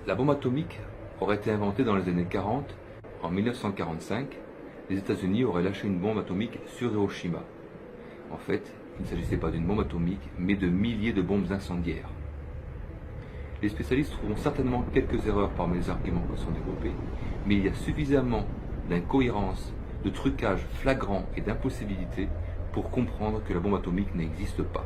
La bombe atomique aurait été inventée dans les années 40. En 1945, les États-Unis auraient lâché une bombe atomique sur Hiroshima. En fait, il ne s'agissait pas d'une bombe atomique, mais de milliers de bombes incendiaires. Les spécialistes trouveront certainement quelques erreurs parmi les arguments qui sont développés, mais il y a suffisamment d'incohérences, de trucages flagrants et d'impossibilités pour comprendre que la bombe atomique n'existe pas.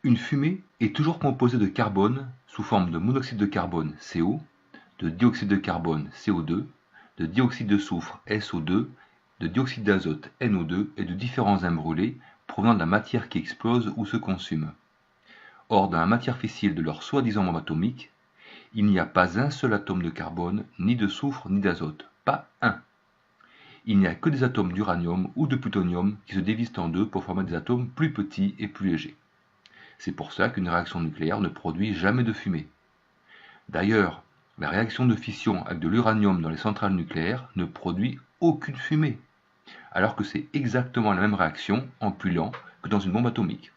Une fumée est toujours composée de carbone sous forme de monoxyde de carbone CO, de dioxyde de carbone CO2, de dioxyde de soufre SO2, de dioxyde d'azote NO2 et de différents imbrûlés provenant de la matière qui explose ou se consume. Or, dans la matière fissile de leur soi-disant bombe atomique, il n'y a pas un seul atome de carbone, ni de soufre, ni d'azote. Pas un. Il n'y a que des atomes d'uranium ou de plutonium qui se divisent en deux pour former des atomes plus petits et plus légers. C'est pour ça qu'une réaction nucléaire ne produit jamais de fumée. D'ailleurs, la réaction de fission avec de l'uranium dans les centrales nucléaires ne produit aucune fumée, alors que c'est exactement la même réaction, en plus lent, que dans une bombe atomique.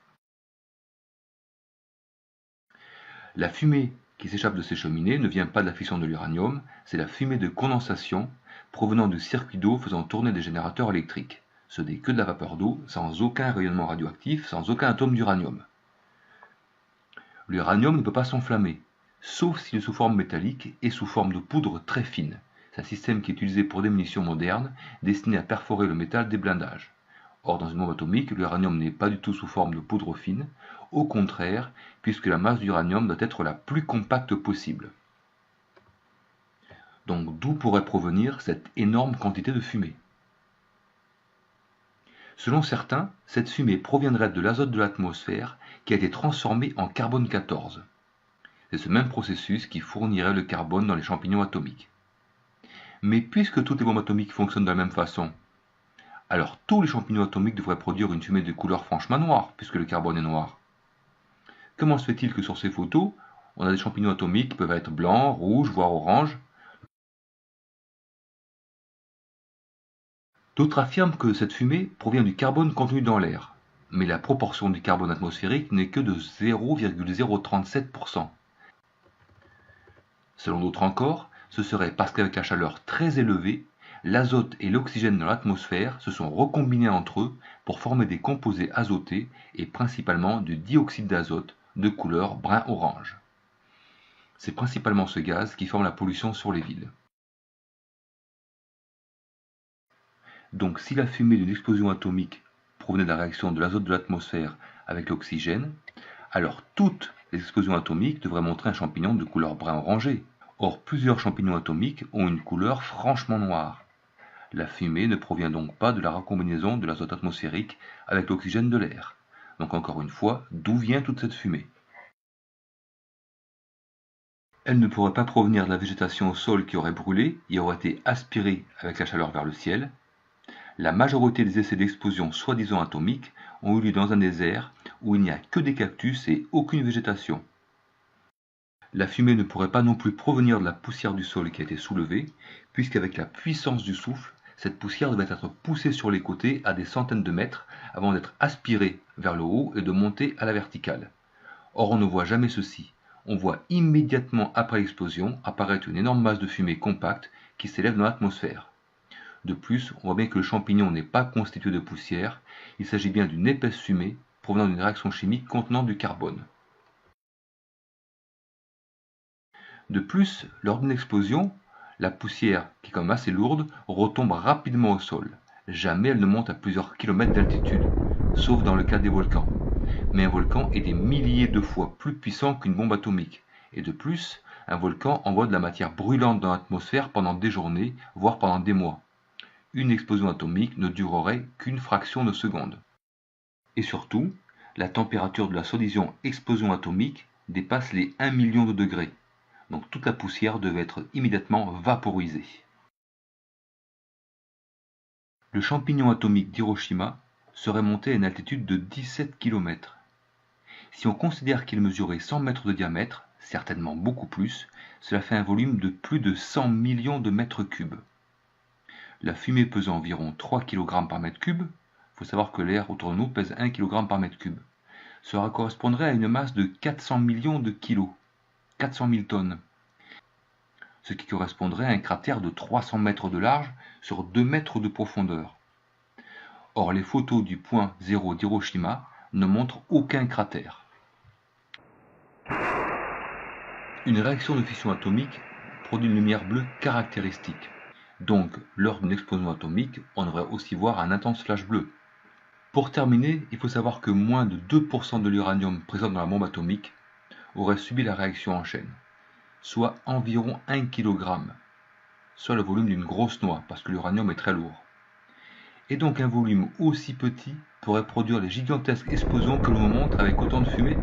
La fumée qui s'échappe de ces cheminées ne vient pas de la fission de l'uranium, c'est la fumée de condensation provenant du circuit d'eau faisant tourner des générateurs électriques. Ce n'est que de la vapeur d'eau, sans aucun rayonnement radioactif, sans aucun atome d'uranium. L'uranium ne peut pas s'enflammer, sauf s'il est sous forme métallique et sous forme de poudre très fine. C'est un système qui est utilisé pour des munitions modernes, destinées à perforer le métal des blindages. Or, dans une bombe atomique, l'uranium n'est pas du tout sous forme de poudre fine, au contraire, puisque la masse d'uranium doit être la plus compacte possible. Donc d'où pourrait provenir cette énorme quantité de fumée? Selon certains, cette fumée proviendrait de l'azote de l'atmosphère qui a été transformé en carbone 14. C'est ce même processus qui fournirait le carbone dans les champignons atomiques. Mais puisque toutes les bombes atomiques fonctionnent de la même façon, alors tous les champignons atomiques devraient produire une fumée de couleur franchement noire, puisque le carbone est noir. Comment se fait-il que sur ces photos, on a des champignons atomiques qui peuvent être blancs, rouges, voire oranges? D'autres affirment que cette fumée provient du carbone contenu dans l'air, mais la proportion du carbone atmosphérique n'est que de 0,037%. Selon d'autres encore, ce serait parce qu'avec la chaleur très élevée, l'azote et l'oxygène dans l'atmosphère se sont recombinés entre eux pour former des composés azotés et principalement du dioxyde d'azote de couleur brun-orange. C'est principalement ce gaz qui forme la pollution sur les villes. Donc si la fumée d'une explosion atomique provenait de la réaction de l'azote de l'atmosphère avec l'oxygène, alors toutes les explosions atomiques devraient montrer un champignon de couleur brun orangé. Or, plusieurs champignons atomiques ont une couleur franchement noire. La fumée ne provient donc pas de la recombinaison de l'azote atmosphérique avec l'oxygène de l'air. Donc encore une fois, d'où vient toute cette fumée? Elle ne pourrait pas provenir de la végétation au sol qui aurait brûlé et aurait été aspirée avec la chaleur vers le ciel. La majorité des essais d'explosion soi-disant atomiques ont eu lieu dans un désert où il n'y a que des cactus et aucune végétation. La fumée ne pourrait pas non plus provenir de la poussière du sol qui a été soulevée, puisqu'avec la puissance du souffle, cette poussière devait être poussée sur les côtés à des centaines de mètres avant d'être aspirée vers le haut et de monter à la verticale. Or on ne voit jamais ceci. On voit immédiatement après l'explosion apparaître une énorme masse de fumée compacte qui s'élève dans l'atmosphère. De plus, on voit bien que le champignon n'est pas constitué de poussière, il s'agit bien d'une épaisse fumée provenant d'une réaction chimique contenant du carbone. De plus, lors d'une explosion, la poussière, qui est quand même assez lourde, retombe rapidement au sol. Jamais elle ne monte à plusieurs kilomètres d'altitude, sauf dans le cas des volcans. Mais un volcan est des milliers de fois plus puissant qu'une bombe atomique. Et de plus, un volcan envoie de la matière brûlante dans l'atmosphère pendant des journées, voire pendant des mois. Une explosion atomique ne durerait qu'une fraction de seconde. Et surtout, la température de la soi-disant explosion atomique dépasse les 1 million de degrés. Donc toute la poussière devait être immédiatement vaporisée. Le champignon atomique d'Hiroshima serait monté à une altitude de 17 km. Si on considère qu'il mesurait 100 mètres de diamètre, certainement beaucoup plus, cela fait un volume de plus de 100 millions de mètres cubes. la fumée pesant environ 3 kg par mètre cube, il faut savoir que l'air autour de nous pèse 1 kg par mètre cube, cela correspondrait à une masse de 400 millions de kilos, 400 000 tonnes, ce qui correspondrait à un cratère de 300 mètres de large sur 2 mètres de profondeur. Or, les photos du point zéro d'Hiroshima ne montrent aucun cratère. Une réaction de fission atomique produit une lumière bleue caractéristique. Donc, lors d'une explosion atomique, on devrait aussi voir un intense flash bleu. Pour terminer, il faut savoir que moins de 2% de l'uranium présent dans la bombe atomique aurait subi la réaction en chaîne, soit environ 1 kg, soit le volume d'une grosse noix, parce que l'uranium est très lourd. Et donc un volume aussi petit pourrait produire les gigantesques explosions que l'on montre avec autant de fumée.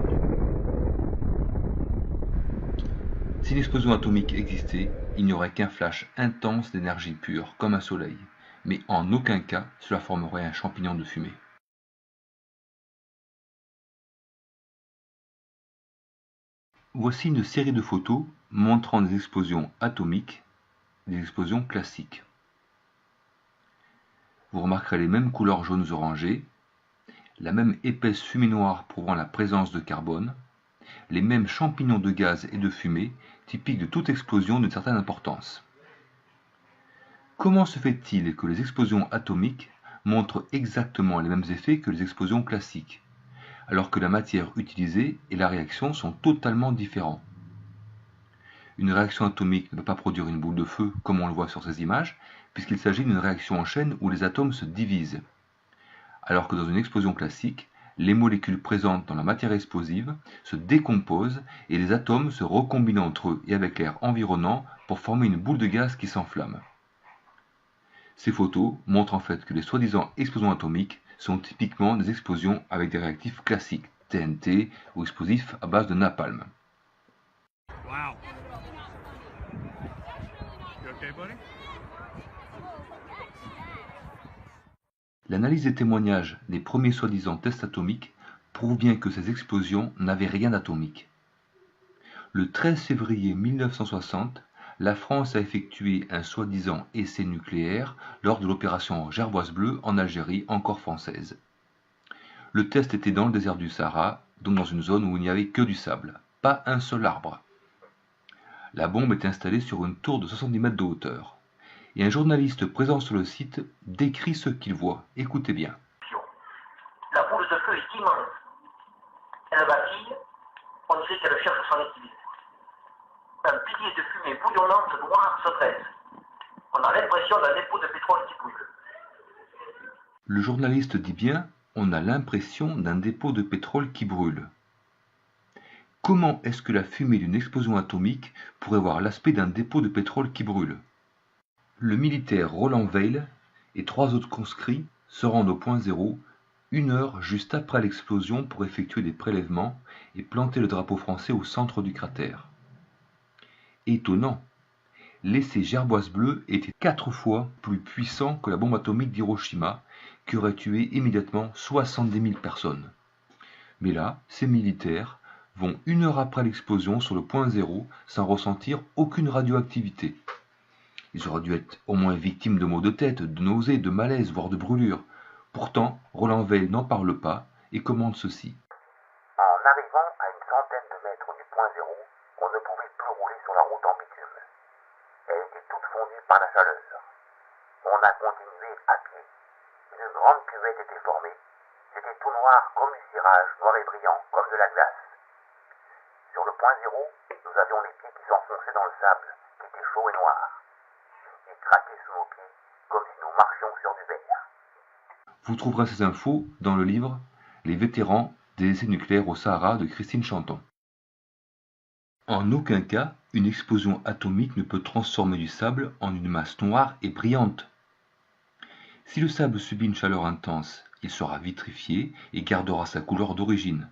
Si une explosion atomique existait, il n'y aurait qu'un flash intense d'énergie pure, comme un soleil, mais en aucun cas cela formerait un champignon de fumée. Voici une série de photos montrant des explosions atomiques, des explosions classiques. Vous remarquerez les mêmes couleurs jaunes orangées, la même épaisse fumée noire prouvant la présence de carbone, les mêmes champignons de gaz et de fumée typiques de toute explosion d'une certaine importance. Comment se fait-il que les explosions atomiques montrent exactement les mêmes effets que les explosions classiques, alors que la matière utilisée et la réaction sont totalement différents? Une réaction atomique ne peut pas produire une boule de feu comme on le voit sur ces images, puisqu'il s'agit d'une réaction en chaîne où les atomes se divisent. Alors que dans une explosion classique, les molécules présentes dans la matière explosive se décomposent et les atomes se recombinent entre eux et avec l'air environnant pour former une boule de gaz qui s'enflamme. Ces photos montrent en fait que les soi-disant explosions atomiques sont typiquement des explosions avec des réactifs classiques, TNT ou explosifs à base de napalm. Wow. You okay, buddy? L'analyse des témoignages des premiers soi-disant tests atomiques prouve bien que ces explosions n'avaient rien d'atomique. Le 13 février 1960, la France a effectué un soi-disant essai nucléaire lors de l'opération Gerboise bleue en Algérie, encore française. Le test était dans le désert du Sahara, donc dans une zone où il n'y avait que du sable, pas un seul arbre. La bombe est installée sur une tour de 70 mètres de hauteur. Et un journaliste présent sur le site décrit ce qu'il voit. Écoutez bien. La boule de feu est immense. Elle vacille, on dirait qu'elle cherche son équilibre. Un pilier de fumée bouillonnante noire se dresse. On a l'impression d'un dépôt de pétrole qui brûle. Le journaliste dit bien, on a l'impression d'un dépôt de pétrole qui brûle. Comment est-ce que la fumée d'une explosion atomique pourrait avoir l'aspect d'un dépôt de pétrole qui brûle? Le militaire Roland Weil et 3 autres conscrits se rendent au point zéro 1 heure juste après l'explosion pour effectuer des prélèvements et planter le drapeau français au centre du cratère. Étonnant, l'essai Gerboise bleue était 4 fois plus puissant que la bombe atomique d'Hiroshima qui aurait tué immédiatement 70 000 personnes. Mais là, ces militaires vont 1 heure après l'explosion sur le point zéro sans ressentir aucune radioactivité. Ils auraient dû être au moins victimes de maux de tête, de nausées, de malaise, voire de brûlures. Pourtant, Roland Weil n'en parle pas et commande ceci. En arrivant à une centaine de mètres du point zéro, on ne pouvait plus rouler sur la route en bitume. Elle était toute fondue par la chaleur. On a continué à pied. Une grande cuvette était formée. C'était tout noir comme du cirage, noir et brillant, comme de la glace. Sur le point zéro, nous avions les pieds qui s'enfonçaient dans le sable, qui était chaud et noir. Il craquait sous nos pieds, comme si nous marchions sur du verre. Vous trouverez ces infos dans le livre Les vétérans des essais nucléaires au Sahara de Christine Chanton. En aucun cas, une explosion atomique ne peut transformer du sable en une masse noire et brillante. Si le sable subit une chaleur intense, il sera vitrifié et gardera sa couleur d'origine.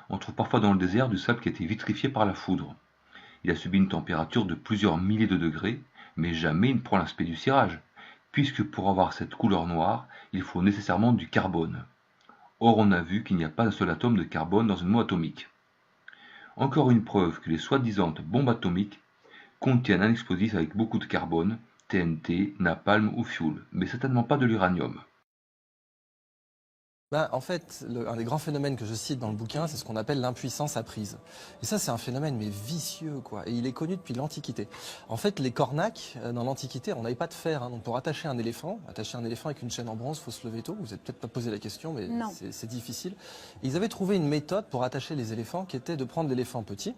On trouve parfois dans le désert du sable qui a été vitrifié par la foudre. Il a subi une température de plusieurs milliers de degrés, mais jamais il ne prend l'aspect du cirage, puisque pour avoir cette couleur noire, il faut nécessairement du carbone. Or on a vu qu'il n'y a pas un seul atome de carbone dans une bombe atomique. Encore une preuve que les soi-disant bombes atomiques contiennent un explosif avec beaucoup de carbone, TNT, napalm ou fioul, mais certainement pas de l'uranium. En fait, un des grands phénomènes que je cite dans le bouquin, c'est ce qu'on appelle l'impuissance apprise. Et ça, c'est un phénomène mais vicieux, quoi. Et il est connu depuis l'Antiquité. En fait, les cornacs, dans l'Antiquité, on n'avait pas de fer. Donc pour attacher un éléphant avec une chaîne en bronze, il faut se lever tôt. Vous n'avez peut-être pas posé la question, mais c'est difficile. Ils avaient trouvé une méthode pour attacher les éléphants qui était de prendre l'éléphant petit,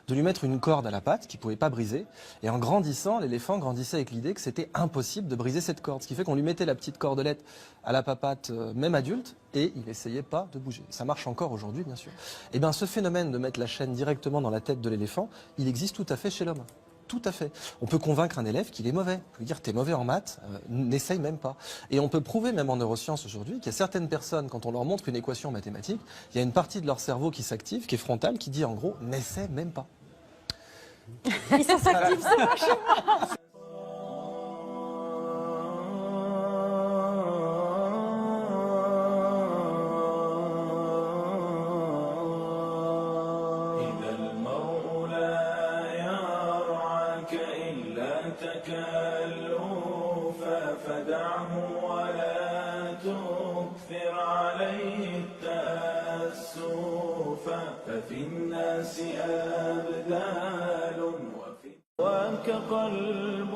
de lui mettre une corde à la patte qui ne pouvait pas briser. Et en grandissant, l'éléphant grandissait avec l'idée que c'était impossible de briser cette corde. Ce qui fait qu'on lui mettait la petite cordelette à la papate, même adulte, et il n'essayait pas de bouger. Ça marche encore aujourd'hui, bien sûr. Et bien, ce phénomène de mettre la chaîne directement dans la tête de l'éléphant, il existe tout à fait chez l'homme. Tout à fait. On peut convaincre un élève qu'il est mauvais. On peut lui dire, t'es mauvais en maths, n'essaye même pas. Et on peut prouver, même en neurosciences aujourd'hui, qu'il y a certaines personnes, quand on leur montre une équation mathématique, il y a une partie de leur cerveau qui s'active, qui est frontale, qui dit en gros, n'essaie même pas. Et ça s'active, c'est pas chez moi. فدعه ولا تكثر عليه التأسف ففي الناس أبدال وفي قلب